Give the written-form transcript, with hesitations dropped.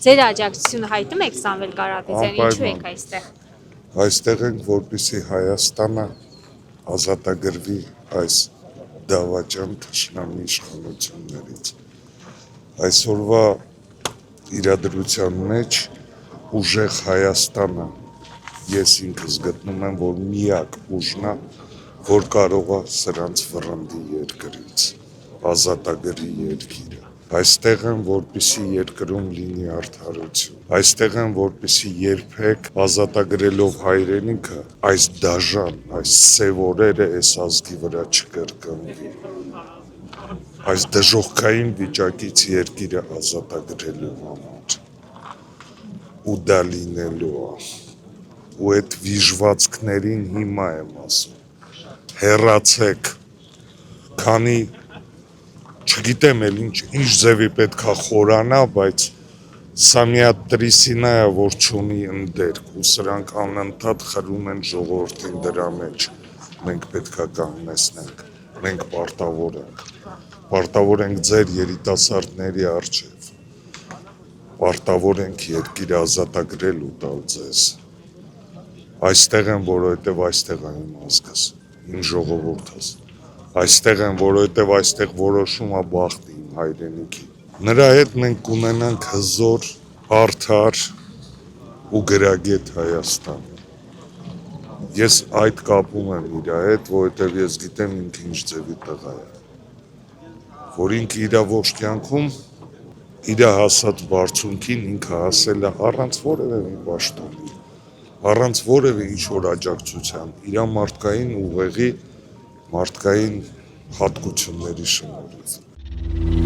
ձեր աջակցությունը հայտնում եք Սամվել Կարապետյանին, ինչու եք այստեղ։ Այստեղ ենք, որպեսզի Հայաստանը ազատագրվի այս դավաճան թշնամի իշխանություններից։ Այսօրվա իրադրության մեջ ուժեղ Հայաստանը ես ինքս գտնում եմ, որ միակ ուժն է, որ կարող է սրանց վռնդի երկրից, ազատագրի երկիրը։ Այստեղ եմ, որպեսզի երկրում լինի արդարություն։ Այստեղ եմ, որպեսզի երբեք ազատագրելով հայրենիքը այս դաժան, այս սև օրերը այս ազգի վրա չկրկնվի։ Այս դժոխքային վիճակից երկիրը ազատագրելու համար։ Ու դա լինելու է։ Ու այդ վիժվածքներին հիմա եմ ասում։ Հեռացեք, քանի չգիտեմ էլ ինչ ձևի պետք է խորանա, բայց սա մի հատ տրիսինա է, որ չունի ընդերք, ու սրանք անընդհատ խրում են ժողովրդին դրա մեջ։ Մենք պետք է կանգնեցնենք, մենք պարտավոր ենք ձեր երիտասարդների առջև, պարտավոր ենք երկիրը ազատագրել ու տալ ձեզ։ Այստեղ եմ, որովհետև այստեղ է իմ ազգս, իմ ժողովուրդս։ Այստեղ եմ, որովհետև այստեղ որոշում է բախտը իմ հայրենիքի։ Նրա հետ մենք կունենանք հզոր, արդար ու գրագետ Հայաստան։ Ես այդ կապում եմ իր հետ, որովհետև ես գիտեմ ինքը ինչ ձևի տղա է, որ ինքը իր ողջ կյանքում իր հասած բարձունքին ինքը հասել է առանց որևէ մի պաշտոնի, առանց որևէ ինչ-որ աջակցության, իր մարդկային ուղեղի, մարդկային հատկությունների շնորհիվ։